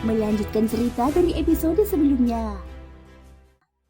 melanjutkan cerita dari episode sebelumnya.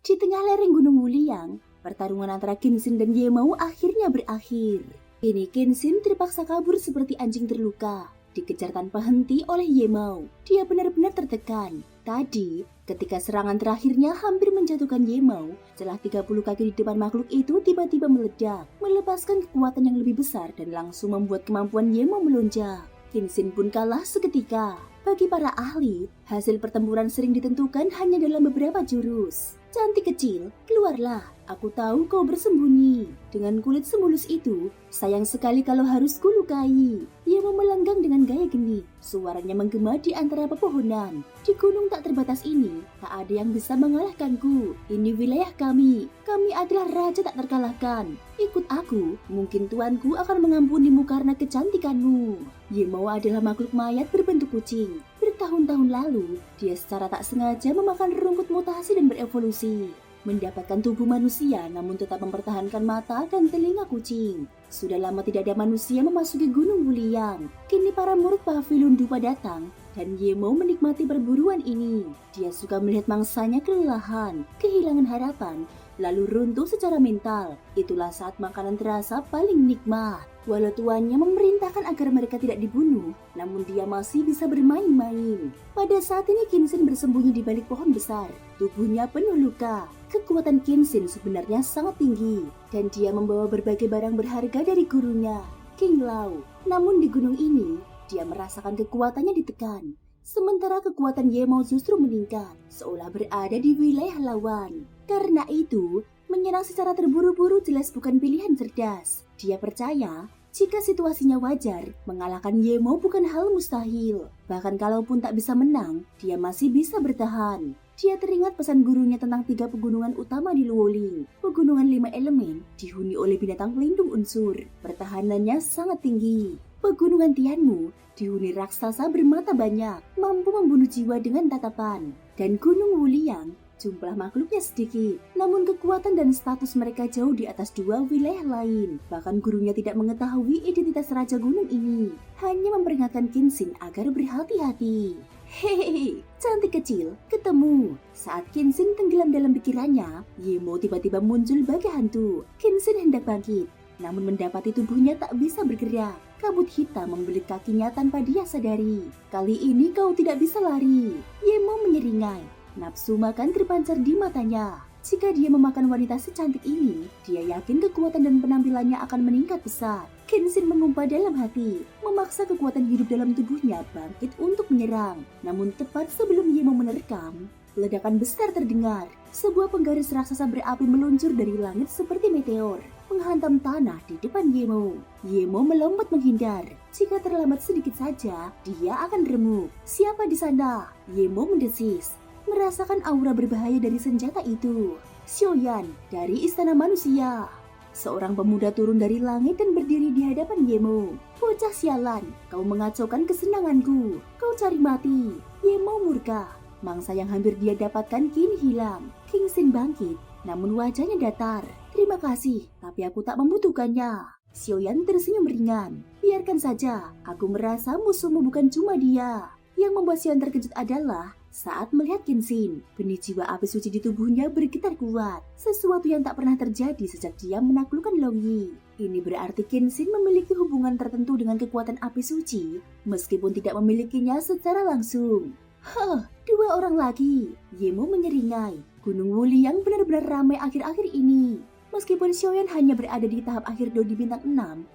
Di tengah lereng Gunung Wuliang, pertarungan antara Kenshin dan Yemou akhirnya berakhir. Kini Kenshin terpaksa kabur seperti anjing terluka, dikejar tanpa henti oleh Yemou. Dia benar-benar tertekan. Tadi, ketika serangan terakhirnya hampir menjatuhkan Yemou, setelah 30 kaki di depan makhluk itu tiba-tiba meledak, melepaskan kekuatan yang lebih besar dan langsung membuat kemampuan Yemou melonjak. Kenshin pun kalah seketika. Bagi para ahli, hasil pertempuran sering ditentukan hanya dalam beberapa jurus. Cantik kecil, keluarlah. Aku tahu kau bersembunyi. Dengan kulit semulus itu, sayang sekali kalau harus kulukai. Ia melenggang dengan gaya geni. Suaranya menggema di antara pepohonan. Di gunung tak terbatas ini, tak ada yang bisa mengalahkanku. Ini wilayah kami. Kami adalah raja tak terkalahkan. Ikut aku, mungkin tuanku akan mengampunimu karena kecantikanmu. Yemou adalah makhluk mayat berbentuk kucing. Bertahun-tahun lalu, dia secara tak sengaja memakan rumput mutasi dan berevolusi. Mendapatkan tubuh manusia namun tetap mempertahankan mata dan telinga kucing. Sudah lama tidak ada manusia memasuki Gunung Wuliang. Kini para murid Pavilion Dupa datang dan Yemou menikmati perburuan ini. Dia suka melihat mangsanya kelelahan, kehilangan harapan, lalu runtuh secara mental. Itulah saat makanan terasa paling nikmat. Walau tuannya memerintahkan agar mereka tidak dibunuh, namun dia masih bisa bermain-main. Pada saat ini Kenshin bersembunyi di balik pohon besar. Tubuhnya penuh luka. Kekuatan Kenshin sebenarnya sangat tinggi, dan dia membawa berbagai barang berharga dari gurunya, King Lao. Namun di gunung ini, dia merasakan kekuatannya ditekan. Sementara kekuatan Yemou justru meningkat, seolah berada di wilayah lawan. Karena itu, menyerang secara terburu-buru jelas bukan pilihan cerdas. Dia percaya, jika situasinya wajar, mengalahkan Yemou bukan hal mustahil. Bahkan kalaupun tak bisa menang, dia masih bisa bertahan. Dia teringat pesan gurunya tentang 3 pegunungan utama di Luoling. Pegunungan 5 elemen dihuni oleh binatang pelindung unsur. Pertahanannya sangat tinggi. Pegunungan Tianmu dihuni raksasa bermata banyak, mampu membunuh jiwa dengan tatapan. Dan Gunung Wuliang, jumlah makhluknya sedikit, namun kekuatan dan status mereka jauh di atas 2 wilayah lain. Bahkan gurunya tidak mengetahui identitas raja gunung ini, hanya memperingatkan Kenshin agar berhati-hati. Hehehe, cantik kecil, ketemu. Saat Kenshin tenggelam dalam pikirannya, Yemou tiba-tiba muncul bagai hantu. Kenshin hendak bangkit, namun mendapati tubuhnya tak bisa bergerak. Kabut hitam membelit kakinya tanpa dia sadari. Kali ini kau tidak bisa lari. Yemou menyeringai. Nafsu makan terpancar di matanya. Jika dia memakan wanita secantik ini, dia yakin kekuatan dan penampilannya akan meningkat pesat. Kenshin mengumpat dalam hati, memaksa kekuatan hidup dalam tubuhnya bangkit untuk menyerang. Namun tepat sebelum Yemou menerkam, ledakan besar terdengar. Sebuah penggaris raksasa berapi meluncur dari langit seperti meteor, menghantam tanah di depan Yemou. Yemou melompat menghindar. Jika terlambat sedikit saja, dia akan remuk. Siapa di sana? Yemou mendesis, merasakan aura berbahaya dari senjata itu. Xiaoyan dari Istana Manusia. Seorang pemuda turun dari langit dan berdiri di hadapan Yemou. Bocah sialan, kau mengacaukan kesenanganku. Kau cari mati. Yemou murka. Mangsa yang hampir dia dapatkan kini hilang. Kenshin bangkit, namun wajahnya datar. Terima kasih, tapi aku tak membutuhkannya. Xiaoyan tersenyum ringan. Biarkan saja, aku merasa musuhmu bukan cuma dia. Yang membuat Xiaoyan terkejut adalah saat melihat Kenshin, benih jiwa api suci di tubuhnya bergetar kuat. Sesuatu yang tak pernah terjadi sejak dia menaklukkan Long Yi. Ini berarti Kenshin memiliki hubungan tertentu dengan kekuatan api suci, meskipun tidak memilikinya secara langsung. Hah, 2 orang lagi. Yemou menyeringai. Gunung Wuliang benar-benar ramai akhir-akhir ini. Meskipun Xiaoyan hanya berada di tahap akhir Dodi bintang 6,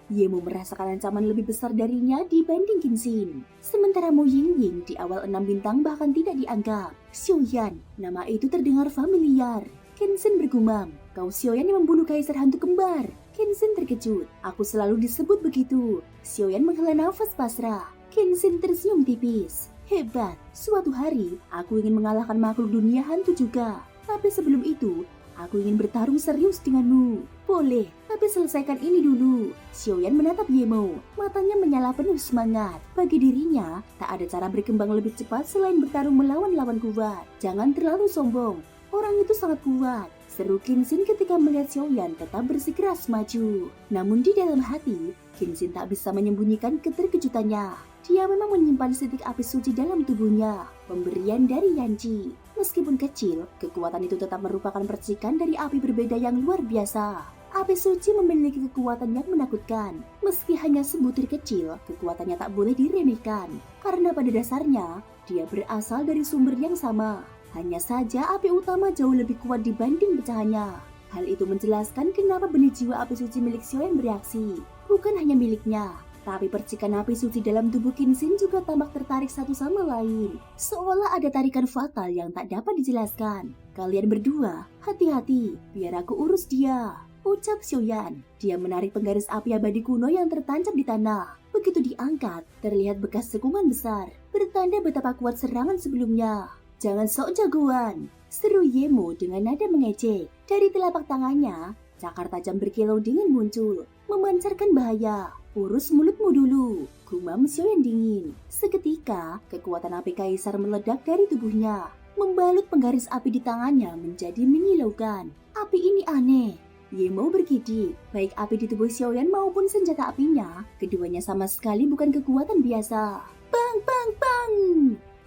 Yemou merasakan ancaman lebih besar darinya dibanding Kenshin. Sementara Mu Yingying di awal 6 bintang bahkan tidak dianggap. Xiaoyan, nama itu terdengar familiar. Kenshin bergumam, kau Xiaoyan yang membunuh kaisar hantu kembar. Kenshin terkejut, aku selalu disebut begitu. Xiaoyan menghela nafas pasrah. Kenshin tersenyum tipis. Hebat, suatu hari aku ingin mengalahkan makhluk dunia hantu juga. Tapi sebelum itu, aku ingin bertarung serius denganmu. Boleh, tapi selesaikan ini dulu. Xiaoyan menatap Yemou, matanya menyala penuh semangat. Bagi dirinya, tak ada cara berkembang lebih cepat selain bertarung melawan lawan kuat. Jangan terlalu sombong, orang itu sangat kuat. seru Kenshin ketika melihat Xiaoyan tetap bersikeras maju. Namun di dalam hati, Kenshin tak bisa menyembunyikan keterkejutannya. Dia memang menyimpan setitik api suci dalam tubuhnya, pemberian dari Yanji. Meskipun kecil, kekuatan itu tetap merupakan percikan dari api berbeda yang luar biasa. Api suci memiliki kekuatan yang menakutkan. Meski hanya sebutir kecil, kekuatannya tak boleh diremehkan. Karena pada dasarnya, dia berasal dari sumber yang sama. Hanya saja api utama jauh lebih kuat dibanding pecahannya. Hal itu menjelaskan kenapa benih jiwa api suci milik Xiaoyan bereaksi. Bukan hanya miliknya, tapi percikan api suci dalam tubuh Kenshin juga tampak tertarik satu sama lain. Seolah ada tarikan fatal yang tak dapat dijelaskan. Kalian berdua, hati-hati, biar aku urus dia, ucap Xiaoyan. Dia menarik penggaris api abadi kuno yang tertancap di tanah. Begitu diangkat, terlihat bekas sekungan besar, bertanda betapa kuat serangan sebelumnya. Jangan sok jagoan, seru Yemo dengan nada mengejek. Dari telapak tangannya, cakar tajam berkilau dingin muncul, memancarkan bahaya. Urus mulutmu dulu, gumam Xiaoyan dingin. Seketika, kekuatan api kaisar meledak dari tubuhnya, membalut penggaris api di tangannya menjadi menyilaukan. Api ini aneh. Yemo bergidik, baik api di tubuh Xiaoyan maupun senjata apinya, keduanya sama sekali bukan kekuatan biasa. Bang, bang, bang!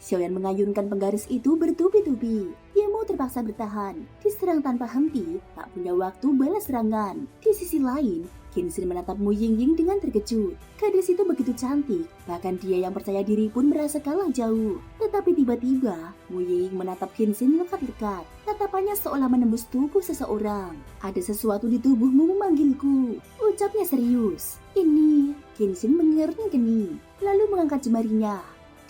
Xiaoyan mengayunkan penggaris itu bertubi-tubi. Yemo terpaksa bertahan, diserang tanpa henti, tak punya waktu balas serangan. Di sisi lain, Kenshin menatap Mu Yingying dengan terkejut. Gadis itu begitu cantik, bahkan dia yang percaya diri pun merasa kalah jauh. Tetapi tiba-tiba, Mu Yingying menatap Kenshin lekat-lekat. Tatapannya seolah menembus tubuh seseorang. Ada sesuatu di tubuhmu memanggilku, ucapnya serius. Ini, Kenshin mengerling-kening, lalu mengangkat jemarinya.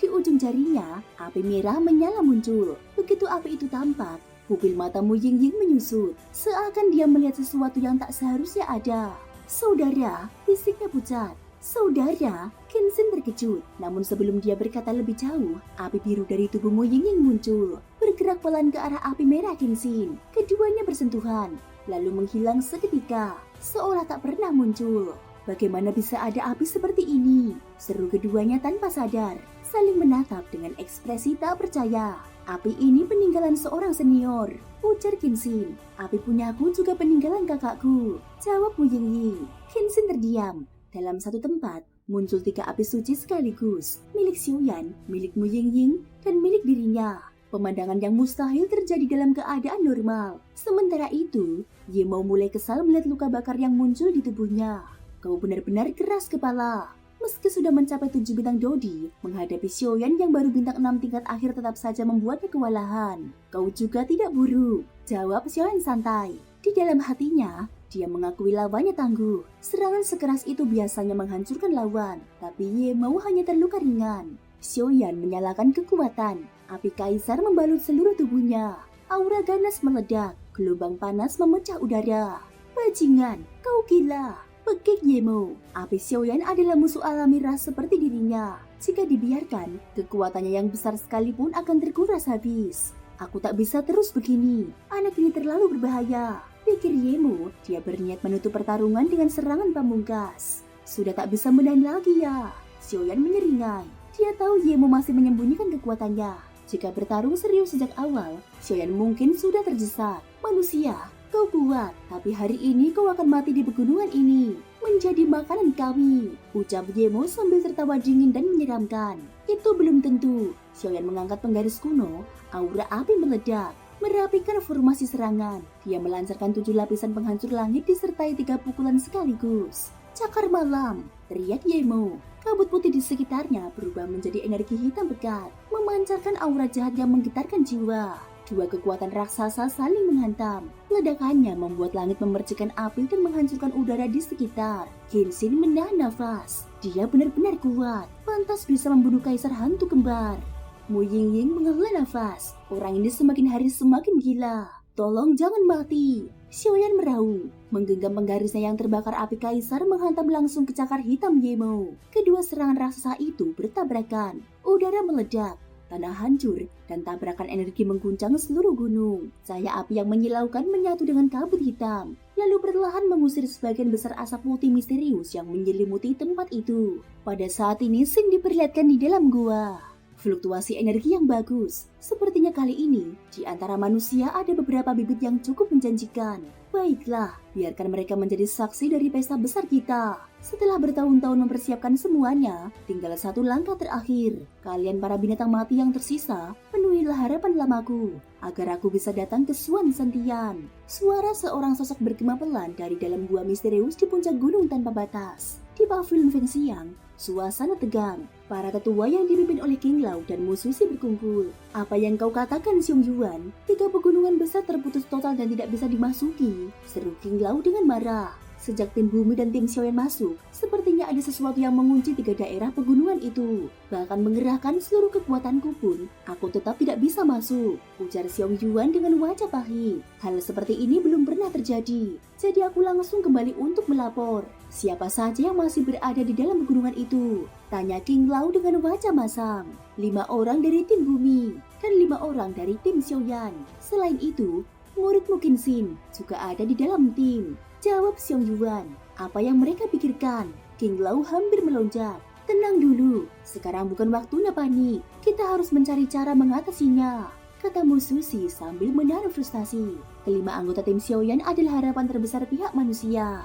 Di ujung jarinya, api merah menyala muncul. Begitu api itu tampak, pupil mata Mu Yingying menyusut, seakan dia melihat sesuatu yang tak seharusnya ada. Saudara, bisiknya pucat. Saudara, Kenshin terkejut. Namun sebelum dia berkata lebih jauh, api biru dari tubuh Mu Yingying muncul, bergerak pelan ke arah api merah Kenshin. Keduanya bersentuhan, lalu menghilang seketika, seolah tak pernah muncul. Bagaimana bisa ada api seperti ini? Seru keduanya tanpa sadar, saling menatap dengan ekspresi tak percaya. Api ini peninggalan seorang senior, ujar Kenshin. Api punyaku juga peninggalan kakakku, jawab Mu Yingying. Kenshin terdiam. Dalam satu tempat, muncul 3 api suci sekaligus, milik Xiaoyan, milik Mu Yingying, dan milik dirinya. Pemandangan yang mustahil terjadi dalam keadaan normal. Sementara itu, Yemo mulai kesal melihat luka bakar yang muncul di tubuhnya. Kau benar-benar keras kepala. Meski sudah mencapai 7 bintang Dodi, menghadapi Xiaoyan yang baru bintang 6 tingkat akhir tetap saja membuatnya kewalahan. Kau juga tidak buruk, jawab Xiaoyan santai. Di dalam hatinya, dia mengakui lawannya tangguh. Serangan sekeras itu biasanya menghancurkan lawan, tapi Yemo hanya terluka ringan. Xiaoyan menyalakan kekuatan. Api kaisar membalut seluruh tubuhnya. Aura ganas meledak, gelombang panas memecah udara. Bajingan, kau gila, pekik Yemo. Api Xiaoyan adalah musuh alami ras seperti dirinya. Jika dibiarkan, kekuatannya yang besar sekalipun akan terkuras habis. Aku tak bisa terus begini. Anak ini terlalu berbahaya, pikir Yemo. Dia berniat menutup pertarungan dengan serangan pamungkas. Sudah tak bisa menahan lagi ya. Xiaoyan menyeringai. Dia tahu Yemo masih menyembunyikan kekuatannya. Jika bertarung serius sejak awal, Xiaoyan mungkin sudah terdesak. Manusia, kau kuat, tapi hari ini kau akan mati di pegunungan ini, menjadi makanan kami, ucap Yemo sambil tertawa dingin dan menyeramkan. Itu belum tentu. Xiaoyan mengangkat penggaris kuno, aura api meledak, merapikan formasi serangan. Dia melancarkan 7 lapisan penghancur langit disertai 3 pukulan sekaligus. Cakar malam, teriak Yemo. Kabut putih di sekitarnya berubah menjadi energi hitam pekat, memancarkan aura jahat yang menggetarkan jiwa. 2 kekuatan raksasa saling menghantam. Ledakannya membuat langit memercikan api dan menghancurkan udara di sekitar. Kenshin menahan nafas. Dia benar-benar kuat, pantas bisa membunuh kaisar hantu kembar. Mu Yingying menghela nafas. Orang ini semakin hari semakin gila. Tolong jangan mati. Xiaoyan meraung, menggenggam penggarisnya yang terbakar api kaisar menghantam langsung ke cakar hitam Yemo. Kedua serangan raksasa itu bertabrakan. Udara meledak, tanah hancur, dan tabrakan energi mengguncang seluruh gunung. Cahaya api yang menyilaukan menyatu dengan kabut hitam, lalu perlahan mengusir sebagian besar asap putih misterius yang menyelimuti tempat itu. Pada saat ini Sing diperlihatkan di dalam gua. fluktuasi energi yang bagus. Sepertinya kali ini, di antara manusia ada beberapa bibit yang cukup menjanjikan. Baiklah, biarkan mereka menjadi saksi dari pesta besar kita. Setelah bertahun-tahun mempersiapkan semuanya, tinggal satu langkah terakhir. Kalian para binatang mati yang tersisa, penuhilah harapan lamaku, agar aku bisa datang ke Suan Santian. Suara seorang sosok bergema pelan dari dalam gua misterius di puncak gunung tanpa batas. Di pavilion Feng Xiang, suasana tegang. Para tetua yang dipimpin oleh King Lao dan musisi berkumpul. Apa yang kau katakan, Xiong Yuan? 3 pegunungan besar terputus total dan tidak bisa dimasuki, seru King Lao dengan marah. Sejak tim Bumi dan tim Xiaoyan masuk, sepertinya ada sesuatu yang mengunci 3 daerah pegunungan itu. Bahkan mengerahkan seluruh kekuatanku pun, aku tetap tidak bisa masuk, ujar Xiong Yuan dengan wajah pahit. Hal seperti ini belum pernah terjadi, jadi aku langsung kembali untuk melapor. Siapa saja yang masih berada di dalam pegunungan itu? Tanya King Lao dengan wajah masam. 5 orang dari tim Bumi, dan 5 orang dari tim Xiaoyan. Selain itu, muridmu Qin Xin juga ada di dalam tim. Jawab Xiong Yuan. Apa yang mereka pikirkan? King Lao hampir melonjak. Tenang dulu, sekarang bukan waktunya panik. Kita harus mencari cara mengatasinya, kata Musushi sambil menaruh frustasi. Kelima anggota tim Xiaoyan adalah harapan terbesar pihak manusia.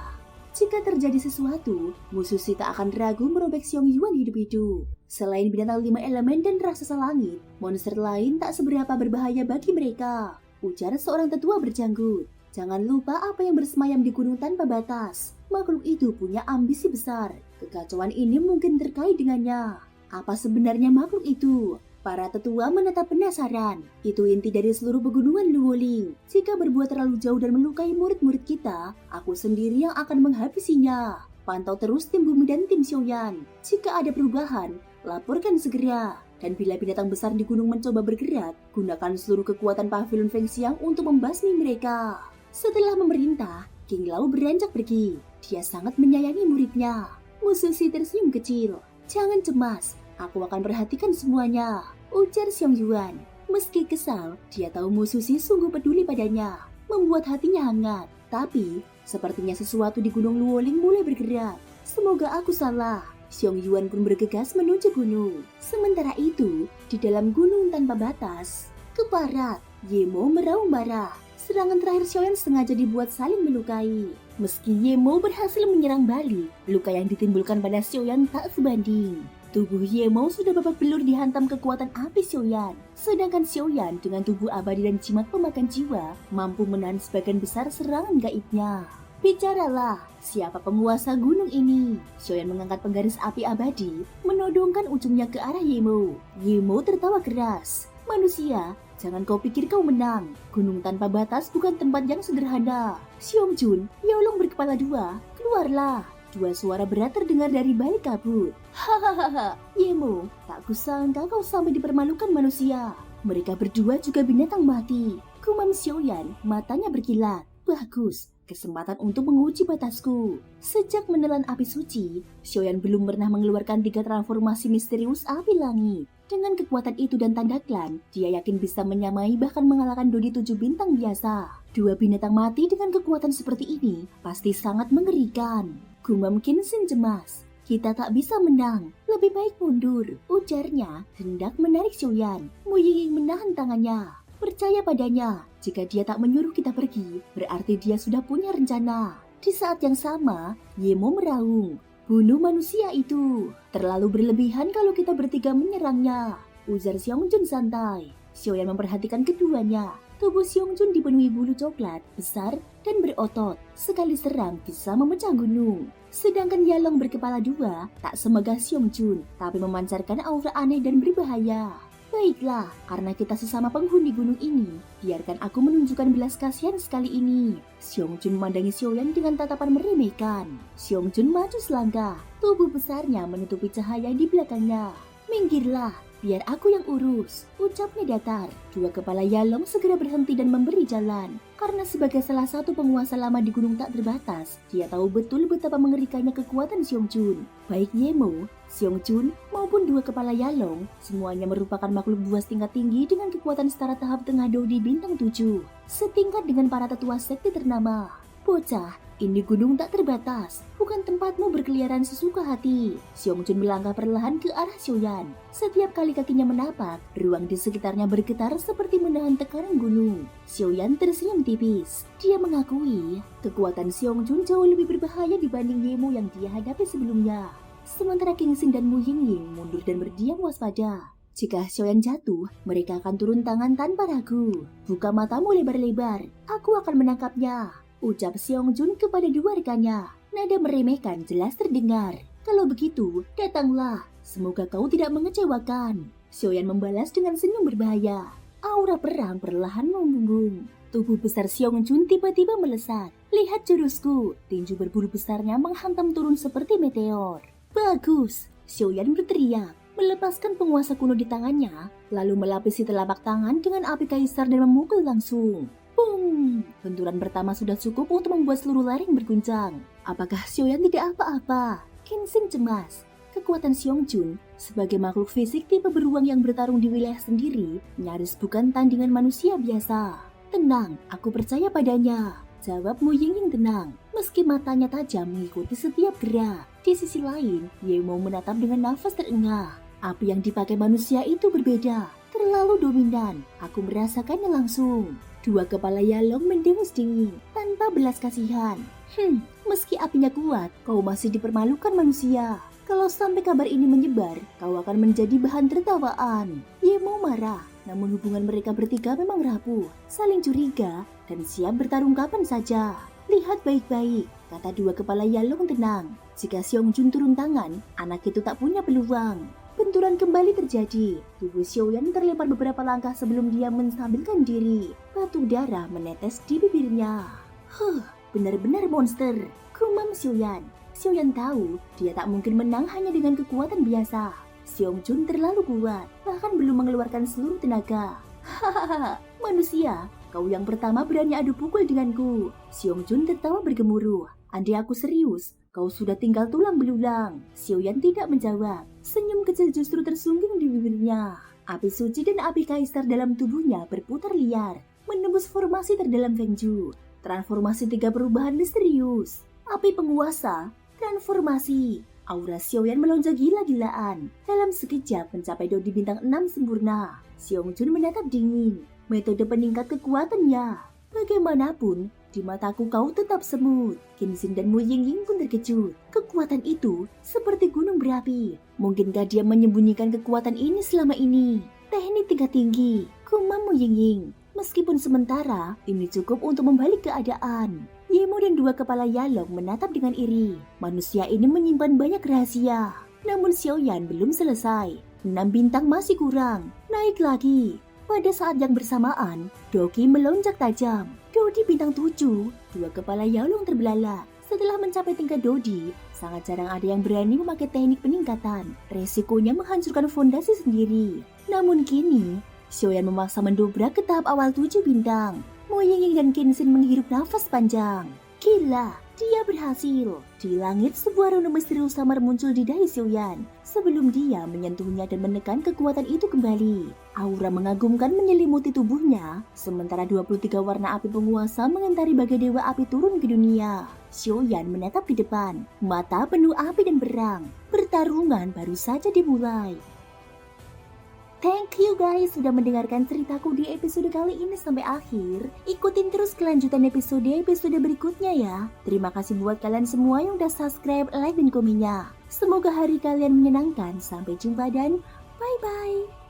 Jika terjadi sesuatu, Musushi tak akan ragu merobek Xiong Yuan hidup-hidup. Selain binatang 5 elemen dan raksasa langit, monster lain tak seberapa berbahaya bagi mereka, ujar seorang tetua berjanggut. Jangan lupa apa yang bersemayam di gunung tanpa batas. Makhluk itu punya ambisi besar. Kekacauan ini mungkin terkait dengannya. Apa sebenarnya makhluk itu? Para tetua menatap penasaran. Itu inti dari seluruh pegunungan Luoling. Jika berbuat terlalu jauh dan melukai murid-murid kita, aku sendiri yang akan menghabisinya. Pantau terus tim Bumi dan tim Xiaoyan. Jika ada perubahan, laporkan segera. Dan bila binatang besar di gunung mencoba bergerak, gunakan seluruh kekuatan pavilion Feng Xiang untuk membasmi mereka. Setelah memerintah, King Lao beranjak pergi. Dia sangat menyayangi muridnya. Musushi tersenyum kecil. Jangan cemas, aku akan perhatikan semuanya, ujar Xiong Yuan. Meski kesal, dia tahu Musushi sungguh peduli padanya, membuat hatinya hangat. Tapi, sepertinya sesuatu di Gunung Luoling mulai bergerak. Semoga aku salah. Xiong Yuan pun bergegas menuju gunung. Sementara itu, di dalam gunung tanpa batas, ke barat, Yemo meraung marah. Serangan terakhir Xiaoyan sengaja dibuat saling melukai. Meski Yemo berhasil menyerang balik, luka yang ditimbulkan pada Xiaoyan tak sebanding. Tubuh Yemo sudah babak belur dihantam kekuatan api Xiaoyan. Sedangkan Xiaoyan dengan tubuh abadi dan jimat pemakan jiwa mampu menahan sebagian besar serangan gaibnya. Bicaralah, siapa penguasa gunung ini? Xiaoyan mengangkat penggaris api abadi, menodongkan ujungnya ke arah Yemo. Yemo tertawa keras. Manusia, jangan kau pikir kau menang. Gunung tanpa batas bukan tempat yang sederhana. Xiong Jun, Yaolong berkepala 2, keluarlah. 2 suara berat terdengar dari balik kabut. Hahaha, Yemo, tak kusangka kau sampai dipermalukan manusia. Mereka berdua juga binatang mati. Gumam Xiaoyan, matanya berkilat. Bagus, kesempatan untuk menguji batasku. Sejak menelan api suci, Xiaoyan belum pernah mengeluarkan 3 transformasi misterius api langit. Dengan kekuatan itu dan tanda klan, dia yakin bisa menyamai bahkan mengalahkan Dodi 7 bintang biasa. 2 binatang mati dengan kekuatan seperti ini pasti sangat mengerikan. Gumam Qin Xin cemas. Kita tak bisa menang, lebih baik mundur, ujarnya hendak menarik Xiaoyan. Mu Ying menahan tangannya. Percaya padanya, jika dia tak menyuruh kita pergi, berarti dia sudah punya rencana. Di saat yang sama, Yemo meraung. Bunuh manusia itu. Terlalu berlebihan kalau kita bertiga menyerangnya, ujar Xiong Jun santai. Xiaoyan memperhatikan keduanya. Tubuh Xiong Jun dipenuhi bulu coklat, besar dan berotot. Sekali serang bisa memecah gunung. Sedangkan Yalong berkepala 2 tak semegah Xiong Jun, tapi memancarkan aura aneh dan berbahaya. Baiklah, karena kita sesama penghuni gunung ini, biarkan aku menunjukkan belas kasihan sekali ini. Xiong Jun memandangi Xiaoyan dengan tatapan meremehkan. Xiong Jun maju selangkah, tubuh besarnya menutupi cahaya di belakangnya. Minggirlah, biar aku yang urus, ucapnya datar. 2 kepala Yalong segera berhenti dan memberi jalan. Karena sebagai salah satu penguasa lama di gunung tak terbatas, dia tahu betul betapa mengerikannya kekuatan Xiong Jun. Baik Yemo, Xiong Jun maupun 2 kepala Yalong, semuanya merupakan makhluk buas tingkat tinggi dengan kekuatan setara tahap tengah Dodi bintang 7, setingkat dengan para tetua sekte ternama. Bocah, Ini gunung tak terbatas, bukan tempatmu berkeliaran sesuka hati. Seongjun melangkah perlahan ke arah Xiaoyan. Setiap kali kakinya menapak, ruang di sekitarnya bergetar seperti menahan tekanan gunung. Xiaoyan tersenyum tipis. Dia mengakui, kekuatan Seongjun jauh lebih berbahaya dibanding Yemo yang dia hadapi sebelumnya. Sementara King Sin dan Mu Yingying mundur dan berdiam waspada. Jika Xiaoyan jatuh, mereka akan turun tangan tanpa ragu. Buka matamu lebar-lebar, aku akan menangkapnya, ucap Seongjun kepada dua rekannya. Nada meremehkan jelas terdengar. Kalau begitu, datanglah. Semoga kau tidak mengecewakan. Xiaoyan membalas dengan senyum berbahaya. Aura perang perlahan membumbung. Tubuh besar Seongjun tiba-tiba melesat. Lihat jurusku, tinju berbulu besarnya menghantam turun seperti meteor. Bagus, Xiaoyan berteriak. Melepaskan penguasa kuno di tangannya, lalu melapisi telapak tangan dengan api kaisar dan memukul langsung. Boom! Benturan pertama sudah cukup untuk membuat seluruh lereng berguncang. Apakah Xiaoyan tidak apa-apa? King Sin cemas. Kekuatan Seongjun sebagai makhluk fisik tipe beruang yang bertarung di wilayah sendiri nyaris bukan tandingan manusia biasa. Tenang, aku percaya padanya, jawab Mu Yingying tenang, meski matanya tajam mengikuti setiap gerak. Di sisi lain, Yemo menatap dengan nafas terengah. Api yang dipakai manusia itu berbeda, terlalu dominan. Aku merasakannya langsung. Dua kepala Yalong mendengus dingin, tanpa belas kasihan. Meski apinya kuat, kau masih dipermalukan manusia. Kalau sampai kabar ini menyebar, kau akan menjadi bahan tertawaan. Yemo marah, namun hubungan mereka bertiga memang rapuh, saling curiga, dan siap bertarung kapan saja. Lihat baik-baik, kata dua kepala Yalong tenang. Jika Seongjun turun tangan, anak itu tak punya peluang. Benturan kembali terjadi. Tubuh Xiaoyan terlempar beberapa langkah sebelum dia menstabilkan diri. Batu darah menetes di bibirnya. Benar-benar monster, gumam Xiaoyan. Xiaoyan tahu dia tak mungkin menang hanya dengan kekuatan biasa. Seongjun terlalu kuat, bahkan belum mengeluarkan seluruh tenaga. Hahaha, manusia, kau yang pertama berani adu pukul denganku. Seongjun tertawa bergemuruh. Andai aku serius, kau sudah tinggal tulang belulang. Xiaoyan tidak menjawab. Senyum kecil justru tersungging di bibirnya. Api suci dan api kaisar dalam tubuhnya berputar liar, menembus formasi terdalam Fengju. Transformasi tiga perubahan misterius. Api penguasa, transformasi. Aura Xiaoyan melonjak gila-gilaan. Dalam sekejap mencapai dodi bintang 6 sempurna. Seongjun menatap dingin. Metode peningkat kekuatannya. Bagaimanapun, di mataku kau tetap semut. King Sin dan Mu Yingying pun terkejut. Kekuatan itu seperti gunung berapi. Mungkinkah dia menyembunyikan kekuatan ini selama ini? Teknik tingkat tinggi, gumam Mu Yingying. Meskipun sementara, ini cukup untuk membalik keadaan. Yemo dan dua kepala Yalong menatap dengan iri. Manusia ini menyimpan banyak rahasia. Namun Xiaoyan belum selesai. 6 bintang masih kurang. Naik lagi. Pada saat yang bersamaan, Doki melonjak tajam. Dodi bintang 7, dua kepala Yalong terbelalak. Setelah mencapai tingkat Dodi, sangat jarang ada yang berani memakai teknik peningkatan. Resikonya menghancurkan fondasi sendiri. Namun kini, Xiaoyan memaksa mendobrak ke tahap awal 7 bintang. Mu Yingying dan King Sin menghirup nafas panjang. Gila, dia berhasil. Di langit, sebuah rune misterius samar muncul di dahi Xiaoyan. Sebelum dia menyentuhnya dan menekan kekuatan itu kembali. Aura mengagumkan menyelimuti tubuhnya, sementara 23 warna api penguasa mengentari bagai dewa api turun ke dunia. Xiaoyan menatap di depan, mata penuh api dan berang. Pertarungan baru saja dimulai. Thank you guys sudah mendengarkan ceritaku di episode kali ini sampai akhir. Ikutin terus kelanjutan episode berikutnya ya. Terima kasih buat kalian semua yang udah subscribe, like, dan komennya. Semoga hari kalian menyenangkan. Sampai jumpa dan bye-bye.